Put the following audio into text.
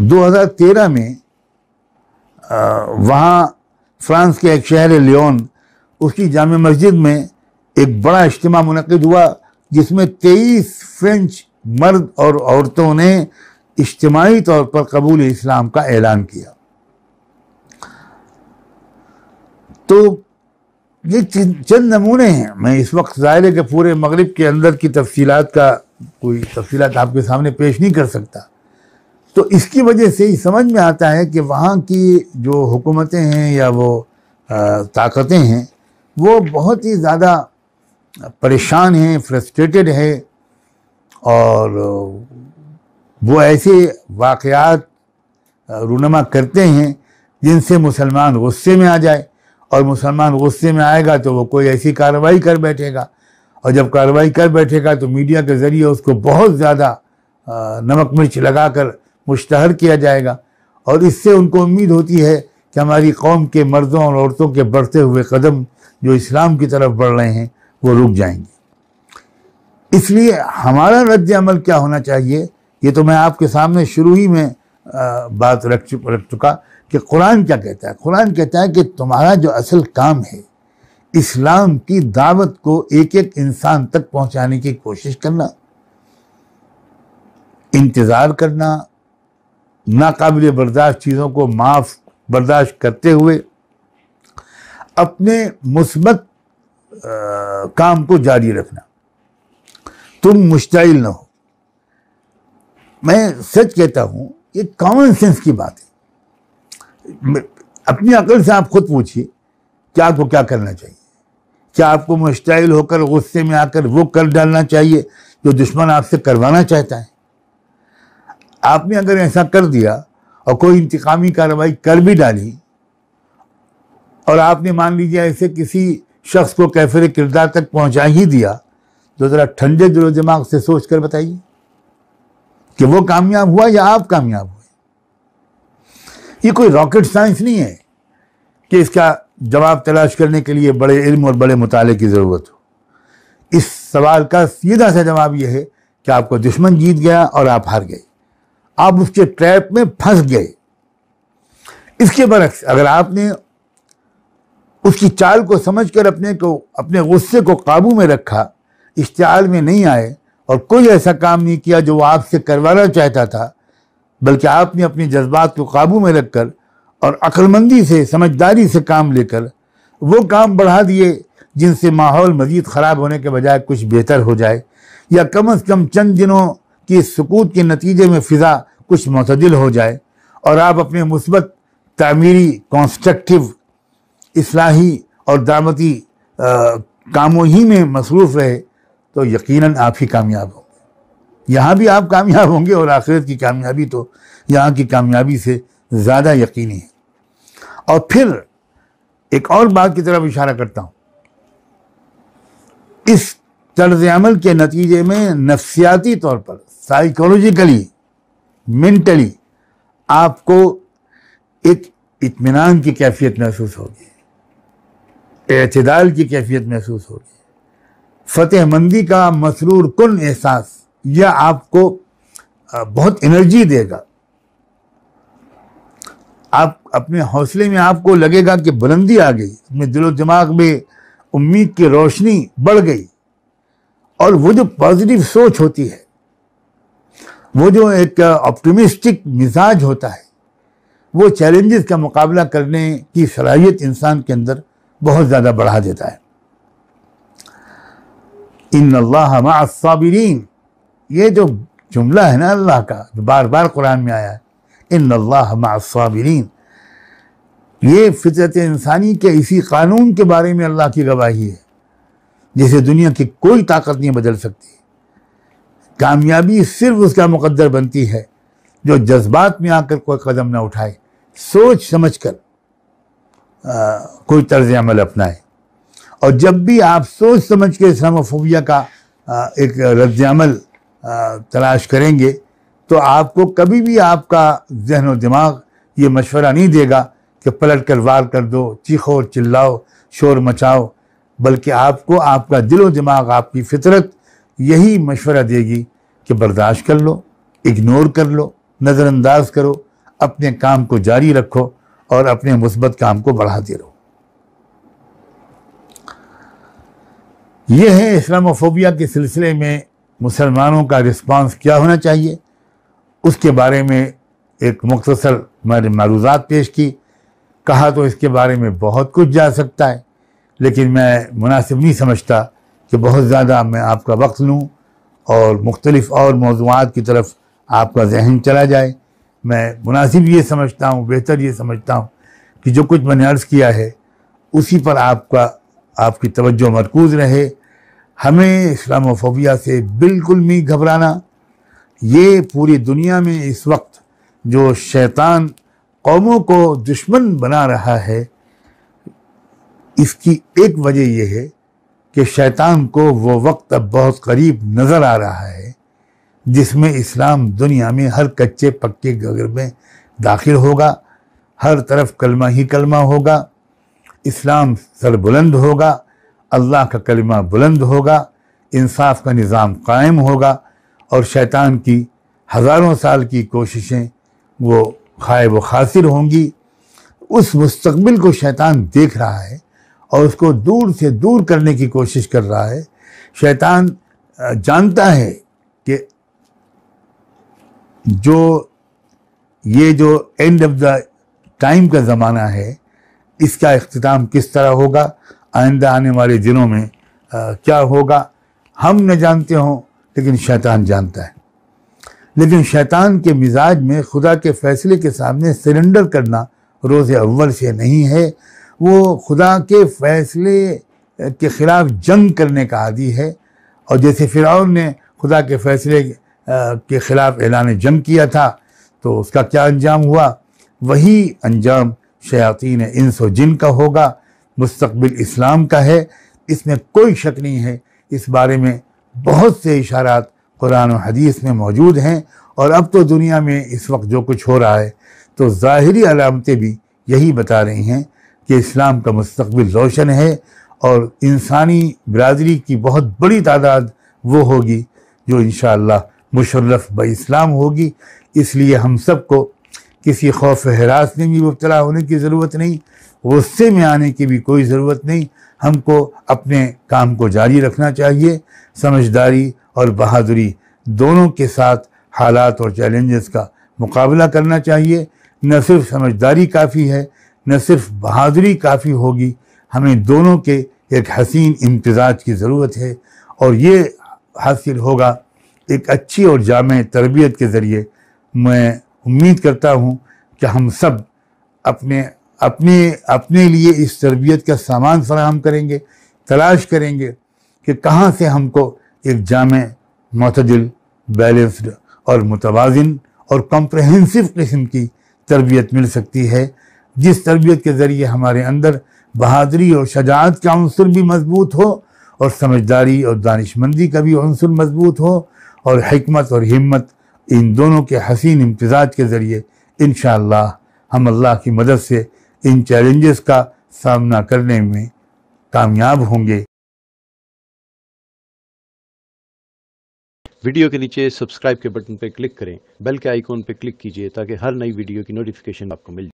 2013 میں وہاں فرانس کے ایک شہر لیون، اس کی جامع مسجد میں ایک بڑا اجتماع منعقد ہوا، جس میں 23 فرینچ مرد اور عورتوں نے اجتماعی طور پر قبول اسلام کا اعلان کیا۔ تو یہ چند نمونے ہیں۔ میں اس وقت ظاہر ہے کہ پورے مغرب کے اندر کی تفصیلات آپ کے سامنے پیش نہیں کر سکتا، تو اس کی وجہ سے ہی سمجھ میں آتا ہے کہ وہاں کی جو حکومتیں ہیں یا وہ طاقتیں ہیں وہ بہت ہی زیادہ پریشان ہیں، فرسٹریٹڈ ہے، اور وہ ایسے واقعات رونما کرتے ہیں جن سے مسلمان غصے میں آ جائے، اور مسلمان غصے میں آئے گا تو وہ کوئی ایسی کارروائی کر بیٹھے گا، اور جب کارروائی کر بیٹھے گا تو میڈیا کے ذریعے اس کو بہت زیادہ نمک مرچ لگا کر مشتہر کیا جائے گا، اور اس سے ان کو امید ہوتی ہے کہ ہماری قوم کے مردوں اور عورتوں کے بڑھتے ہوئے قدم جو اسلام کی طرف بڑھ رہے ہیں وہ رک جائیں گے۔ اس لیے ہمارا رد عمل کیا ہونا چاہیے، یہ تو میں آپ کے سامنے شروع ہی میں بات رکھ چکا کہ قرآن کیا کہتا ہے۔ قرآن کہتا ہے کہ تمہارا جو اصل کام ہے اسلام کی دعوت کو ایک ایک انسان تک پہنچانے کی کوشش کرنا، انتظار کرنا، ناقابل برداشت چیزوں کو معاف برداشت کرتے ہوئے اپنے مثبت کام کو جاری رکھنا، تم مشتعل نہ ہو۔ میں سچ کہتا ہوں یہ کامن سینس کی بات ہے۔ اپنی عقل سے آپ خود پوچھیے کہ آپ کو کیا کرنا چاہیے۔ کیا آپ کو مشتعل ہو کر غصے میں آ کر وہ کر ڈالنا چاہیے جو دشمن آپ سے کروانا چاہتا ہے؟ آپ نے اگر ایسا کر دیا اور کوئی انتقامی کارروائی کر بھی ڈالی، اور آپ نے مان لیجیے ایسے کسی شخص کو کیفر کردار تک پہنچا ہی دیا، تو ذرا ٹھنڈے دل و دماغ سے سوچ کر بتائیے کہ وہ کامیاب ہوا یا آپ کامیاب ہوئے۔ یہ کوئی راکٹ سائنس نہیں ہے کہ اس کا جواب تلاش کرنے کے لیے بڑے علم اور بڑے مطالعے کی ضرورت ہو۔ اس سوال کا سیدھا سا جواب یہ ہے کہ آپ کو دشمن جیت گیا اور آپ ہار گئے، آپ اس کے ٹریپ میں پھنس گئے۔ اس کے برعکس اگر آپ نے اس کی چال کو سمجھ کر اپنے غصے کو قابو میں رکھا، اشتعال میں نہیں آئے اور کوئی ایسا کام نہیں کیا جو وہ آپ سے کروانا چاہتا تھا، بلکہ آپ نے اپنے جذبات کو قابو میں رکھ کر اور عقل مندی سے، سمجھداری سے کام لے کر وہ کام بڑھا دیے جن سے ماحول مزید خراب ہونے کے بجائے کچھ بہتر ہو جائے، یا کم از کم چند دنوں کی سکوت کے نتیجے میں فضا کچھ معتدل ہو جائے، اور آپ اپنے مثبت تعمیری، کنسٹرکٹیو، اصلاحی اور دعوتی کاموں ہی میں مصروف رہے، تو یقیناً آپ ہی کامیاب ہوں گے۔ یہاں بھی آپ کامیاب ہوں گے، اور آخرت کی کامیابی تو یہاں کی کامیابی سے زیادہ یقینی ہے۔ اور پھر ایک اور بات کی طرف اشارہ کرتا ہوں، اس طرز عمل کے نتیجے میں نفسیاتی طور پر، سائیکولوجیکلی، مینٹلی آپ کو ایک اطمینان کی کیفیت محسوس ہوگی، اعتدال کی کیفیت محسوس ہوگی، فتح مندی کا مسرور کن احساس، یہ آپ کو بہت انرجی دے گا۔ آپ اپنے حوصلے میں آپ کو لگے گا کہ بلندی آ گئی، اپنے دل و دماغ میں امید کی روشنی بڑھ گئی، اور وہ جو پازیٹیو سوچ ہوتی ہے، وہ جو ایک آپٹیمسٹک مزاج ہوتا ہے، وہ چیلنجز کا مقابلہ کرنے کی صلاحیت انسان کے اندر بہت زیادہ بڑھا دیتا ہے۔ ان اللہ مع الصابرین، یہ جو جملہ ہے نا اللہ کا، جو بار بار قرآن میں آیا ہے، ان اللہ مع الصابرین، یہ فطرت انسانی کے اسی قانون کے بارے میں اللہ کی گواہی ہے جسے دنیا کی کوئی طاقت نہیں بدل سکتی۔ کامیابی صرف اس کا مقدر بنتی ہے جو جذبات میں آ کر کوئی قدم نہ اٹھائے، سوچ سمجھ کر کوئی طرز عمل اپنائے۔ اور جب بھی آپ سوچ سمجھ کے اسلاموفوبیا کا ایک رد عمل تلاش کریں گے، تو آپ کو کبھی بھی آپ کا ذہن و دماغ یہ مشورہ نہیں دے گا کہ پلٹ کر وار کر دو، چیخو چلاؤ، شور مچاؤ، بلکہ آپ کو آپ کا دل و دماغ، آپ کی فطرت یہی مشورہ دے گی کہ برداشت کر لو، اگنور کر لو، نظر انداز کرو، اپنے کام کو جاری رکھو اور اپنے مثبت کام کو بڑھاتے رہو۔ یہ ہے اسلاموفوبیا کے سلسلے میں مسلمانوں کا رسپانس کیا ہونا چاہیے، اس کے بارے میں ایک مختصر معروضات پیش کی۔ کہا تو اس کے بارے میں بہت کچھ جا سکتا ہے، لیکن میں مناسب نہیں سمجھتا کہ بہت زیادہ میں آپ کا وقت لوں اور مختلف اور موضوعات کی طرف آپ کا ذہن چلا جائے۔ میں مناسب یہ سمجھتا ہوں، بہتر یہ سمجھتا ہوں کہ جو کچھ میں نے عرض کیا ہے اسی پر آپ کی توجہ مرکوز رہے۔ ہمیں اسلاموفوبیا سے بالکل نہیں گھبرانا۔ یہ پوری دنیا میں اس وقت جو شیطان قوموں کو دشمن بنا رہا ہے، اس کی ایک وجہ یہ ہے کہ شیطان کو وہ وقت اب بہت قریب نظر آ رہا ہے جس میں اسلام دنیا میں ہر کچے پکے گھر میں داخل ہوگا، ہر طرف کلمہ ہی کلمہ ہوگا، اسلام سر بلند ہوگا، اللہ کا کلمہ بلند ہوگا، انصاف کا نظام قائم ہوگا، اور شیطان کی ہزاروں سال کی کوششیں وہ خائب و خاسر ہوں گی۔ اس مستقبل کو شیطان دیکھ رہا ہے اور اس کو دور سے دور کرنے کی کوشش کر رہا ہے۔ شیطان جانتا ہے کہ جو اینڈ آف دا ٹائم کا زمانہ ہے، اس کا اختتام کس طرح ہوگا، آئندہ آنے والے دنوں میں کیا ہوگا، ہم نہ جانتے ہوں لیکن شیطان جانتا ہے۔ لیکن شیطان کے مزاج میں خدا کے فیصلے کے سامنے سرنڈر کرنا روز اول سے نہیں ہے۔ وہ خدا کے فیصلے کے خلاف جنگ کرنے کا عادی ہے، اور جیسے فرعون نے خدا کے فیصلے کے خلاف اعلان جنگ کیا تھا تو اس کا کیا انجام ہوا، وہی انجام شیاطین انس و جن کا ہوگا، مستقبل اسلام کا ہے، اس میں کوئی شک نہیں ہے۔ اس بارے میں بہت سے اشارات قرآن و حدیث میں موجود ہیں، اور اب تو دنیا میں اس وقت جو کچھ ہو رہا ہے تو ظاہری علامتیں بھی یہی بتا رہی ہیں کہ اسلام کا مستقبل روشن ہے، اور انسانی برادری کی بہت بڑی تعداد وہ ہوگی جو انشاءاللہ مشرف با اسلام ہوگی۔ اس لیے ہم سب کو کسی خوف و ہراس میں بھی مبتلا ہونے کی ضرورت نہیں، غصے میں آنے کی بھی کوئی ضرورت نہیں۔ ہم کو اپنے کام کو جاری رکھنا چاہیے، سمجھداری اور بہادری دونوں کے ساتھ حالات اور چیلنجز کا مقابلہ کرنا چاہیے۔ نہ صرف سمجھداری کافی ہے، نہ صرف بہادری کافی ہوگی، ہمیں دونوں کے ایک حسین امتزاج کی ضرورت ہے، اور یہ حاصل ہوگا ایک اچھی اور جامع تربیت کے ذریعے۔ میں امید کرتا ہوں کہ ہم سب اپنے لیے اس تربیت کا سامان فراہم کریں گے، تلاش کریں گے کہ کہاں سے ہم کو ایک جامع، معتدل، بیلنسڈ اور متوازن اور کمپریہنسو قسم کی تربیت مل سکتی ہے، جس تربیت کے ذریعے ہمارے اندر بہادری اور شجاعت کا عنصر بھی مضبوط ہو، اور سمجھداری اور دانش مندی کا بھی عنصر مضبوط ہو، اور حکمت اور ہمت، ان دونوں کے حسین امتزاج کے ذریعے انشاءاللہ ہم اللہ کی مدد سے ان چیلنجز کا سامنا کرنے میں کامیاب ہوں گے۔ ویڈیو کے نیچے سبسکرائب کے بٹن پہ کلک کریں، بیل کے آئیکن پہ کلک کیجئے تاکہ ہر نئی ویڈیو کی نوٹیفیکیشن آپ کو مل جائے۔